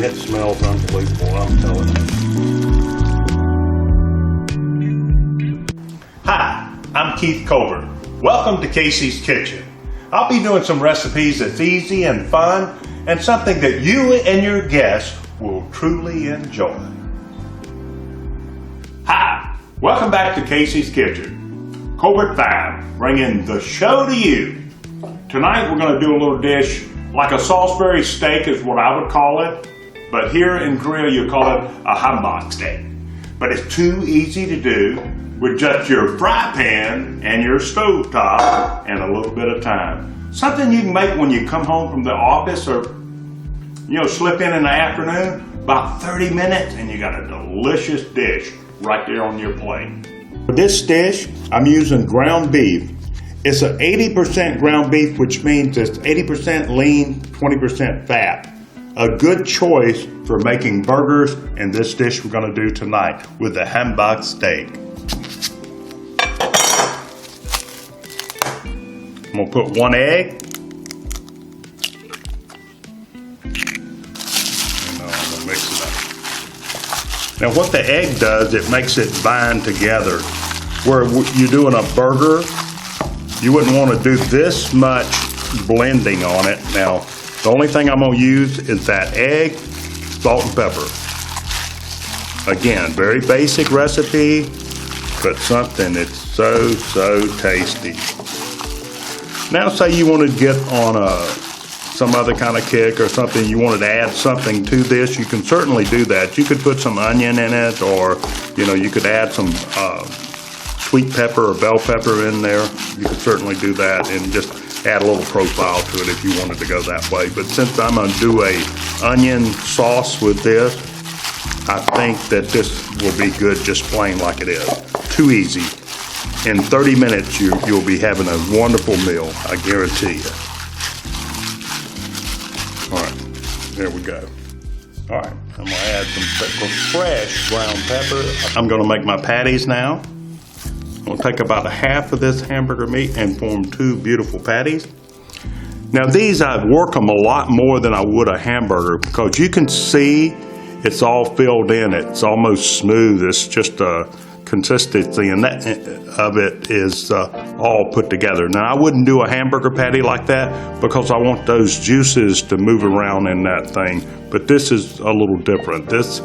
It smells unbelievable, I'm telling you. Hi, I'm Keith Colbert. Welcome to Casey's Kitchen. I'll be doing some recipes that's easy and fun and something that you and your guests will truly enjoy. Hi, welcome back to Casey's Kitchen. Colbert 5, bringing the show to you. Tonight we're going to do a little dish like a Salisbury steak is what I would call it, but here in Korea you call it a ham박스테이크. But it's too easy to do with just your fry pan and your stove top and a little bit of time. Something you can make when you come home from the office or, slip in the afternoon, about 30 minutes and you got a delicious dish right there on your plate. For this dish, I'm using ground beef. It's an 80% ground beef, which means it's 80% lean, 20% fat. A good choice for making burgers and this dish we're going to do tonight with the ham박스테이크. I'm going to put 1 egg. And I'm going to mix it up. Now what the egg does, it makes it bind together. Where you're doing a burger, you wouldn't want to do this much blending on it. Now, the only thing I'm going to use is that egg, salt and pepper. Again, very basic recipe, but something that's so tasty. Now say you want to get on some other kind of kick or something, you wanted to add something to this, you can certainly do that. You could put some onion in it, or you could add some sweet pepper or bell pepper in there. You could certainly do that and just add a little profile to it if you wanted to go that way. But since I'm going to do a onion sauce with this, I think that this will be good just plain like it is. Too easy. In 30 minutes, you'll be having a wonderful meal, I guarantee you. All right, there we go. All right, I'm gonna add some fresh ground pepper. I'm gonna make my patties now. I'm gonna take about a half of this hamburger meat and form 2 beautiful patties. Now these, I work them a lot more than I would a hamburger because you can see it's all filled in. It's almost smooth. It's just a consistency, and that of it is all put together. Now I wouldn't do a hamburger patty like that because I want those juices to move around in that thing, but this is a little different. This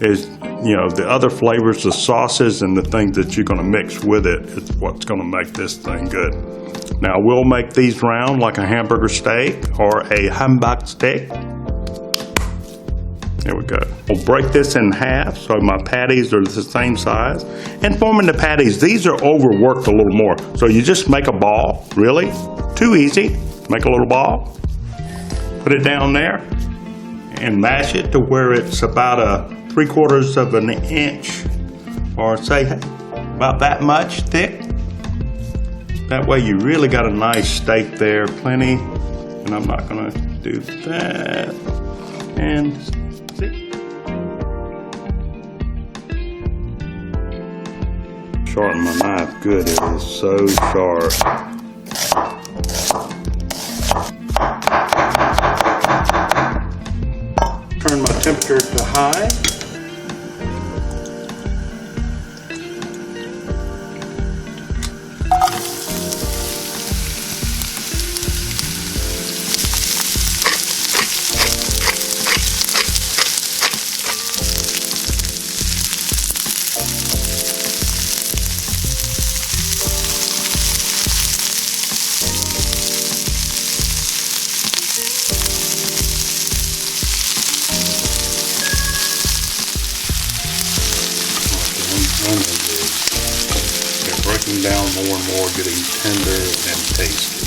is, the other flavors, the sauces and the things that you're going to mix with it is what's going to make this thing good. Now we'll make these round like a hamburger steak or a ham박스테이크. There we go. We'll break this in half so my patties are the same size. And forming the patties, these are overworked a little more. So you just make a ball, really, too easy. Make a little ball, put it down there, and mash it to where it's about a 3/4 of an inch, or say about that much thick. That way you really got a nice steak there, plenty. And I'm not gonna do that. And sharpen my knife good, it is so sharp. Turn my temperature to high. They're breaking down more and more, getting tender and tasty.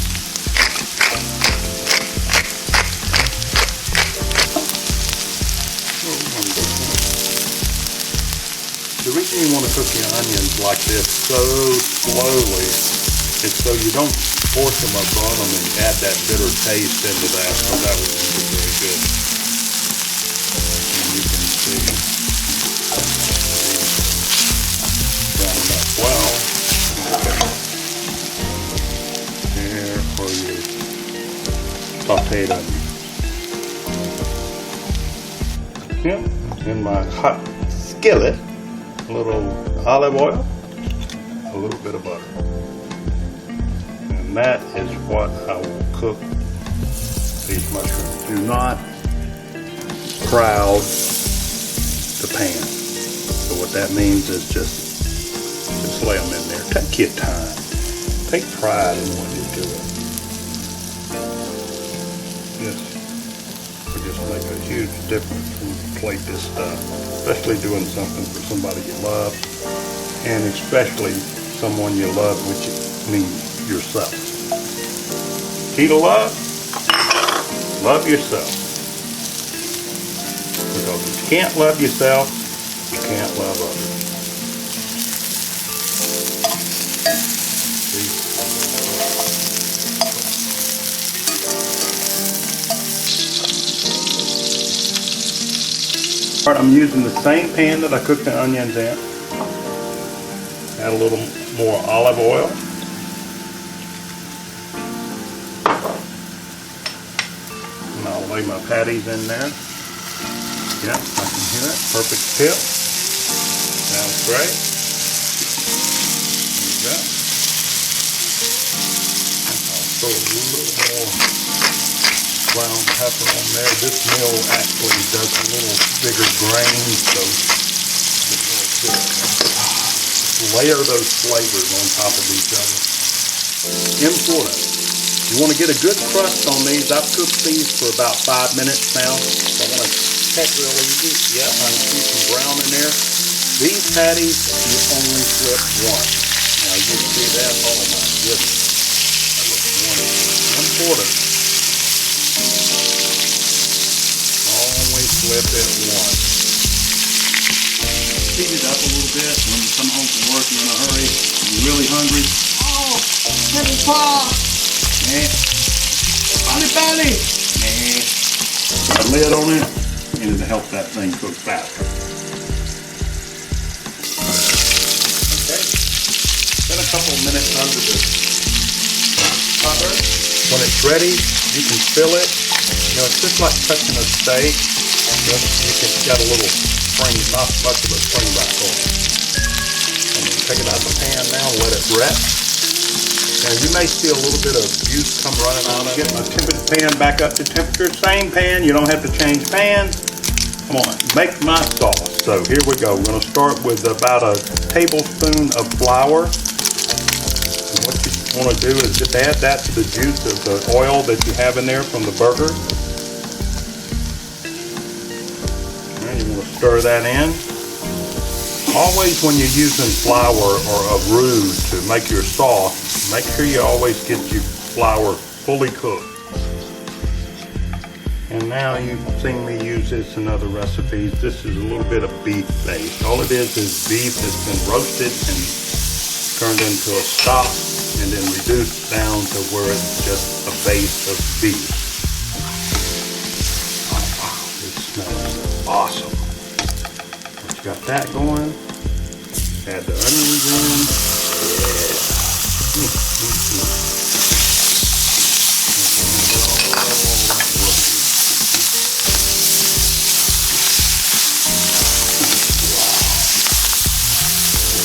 The reason you want to cook your onions like this so slowly is so you don't force them up on them and add that bitter taste into that, so that would be very good. And you can see brown up well. There for your sauteed onions. Yeah, in my hot skillet, a little olive oil, a little bit of butter. And that is what I will cook these mushrooms. Do not crowd the pan. So what that means is just lay them in there. Take your time. Take pride in what you're doing. It just make a huge difference when you plate this stuff, especially doing something for somebody you love, and especially someone you love, which means yourself. Key to love yourself. Because if you can't love yourself, you can't love others. I'm using the same pan that I cooked the onions in. Add a little more olive oil. And I'll lay my patties in there. Yep, I can hear it. Perfect tip. Sounds great. There you go. I'll throw a little more ground pepper on there. This meal actually does a little bigger grain, so it's really good. Layer those flavors on top of each other. Important. You want to get a good crust on these. I've cooked these for about 5 minutes now. So I want to check real easy. Yep, I can see some brown in there. These patties, you only flip once. Now you see that? Oh my goodness. That looks wonderful. Important. Only flip it once. Heat it up a little bit. When you come home from work, you're in a hurry, you're really hungry. Oh, heavy pop! Bally! Put a lid on it, and it'll help that thing cook faster. Okay. Then a couple of minutes under the cover. When it's ready, you can fill it. You know, it's just like touching a steak. You can get a little spring, not much of a spring back on it. I'm going to take it out of the pan now and let it rest. Now you may see a little bit of juice come running out of it. Get my pan back up to temperature. Same pan, you don't have to change pans. Come on, make my sauce. So here we go. We're going to start with about a tablespoon of flour. And what you want to do is just add that to the juice of the oil that you have in there from the burger. And you want to stir that in. Always when you're using flour or a roux to make your sauce, make sure you always get your flour fully cooked. And now you've seen me use this in other recipes. This is a little bit of beef base. All it is beef that's been roasted and turned into a stock and then reduced down to where it's just a base of beef. Oh wow, it smells awesome. Once you got that going, add the onions in.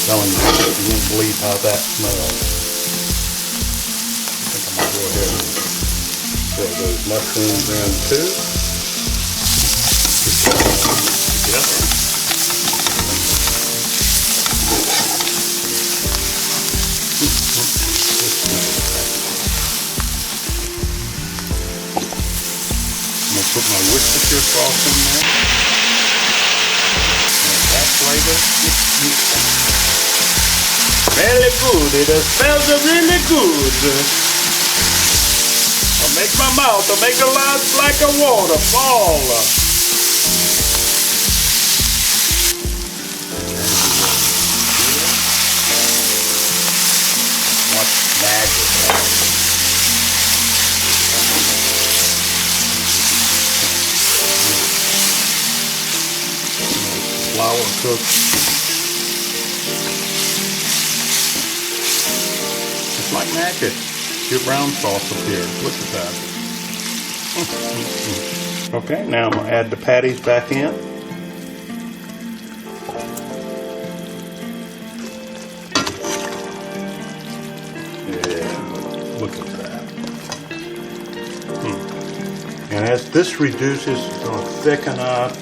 Telling you, you won't believe how that smells. I think I'm going to go ahead and throw those mushrooms in too. Just together. I'm going to put my Worcestershire sauce in there. And that flavor. Really good. It smells really good. I'll make my mouth, I'll make a lot like a waterfall. What's magic? Flour cooked. It's like magic. Your brown sauce appears. Look at that. Okay, now I'm going to add the patties back in. And as this reduces, it's going to thicken up.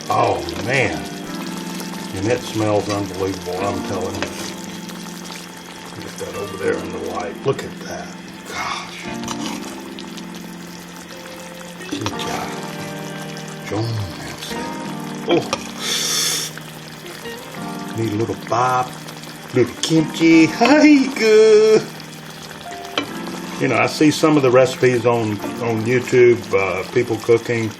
Oh man. And it smells unbelievable, I'm telling you. Get that over there in the light. Look at that. Gosh. Good job. Joan, that's it. Oh. Need a little bop. Little kimchi. Hi, good. You know, I see some of the recipes on YouTube, people cooking.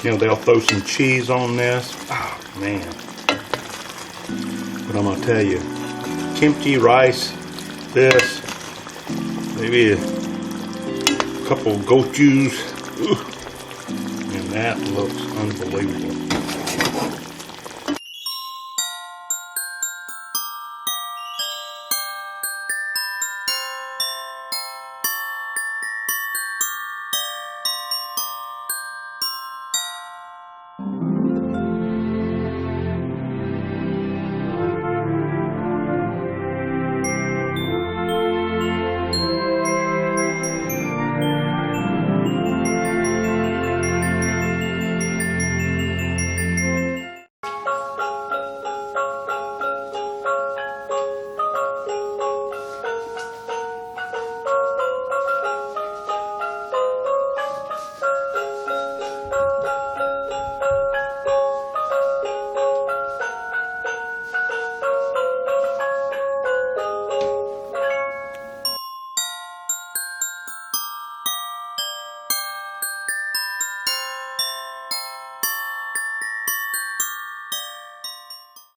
You know, they'll throw some cheese on this. Oh, man. But I'm going to tell you, kimchi, rice, this, maybe a couple gochujus, and that looks unbelievable.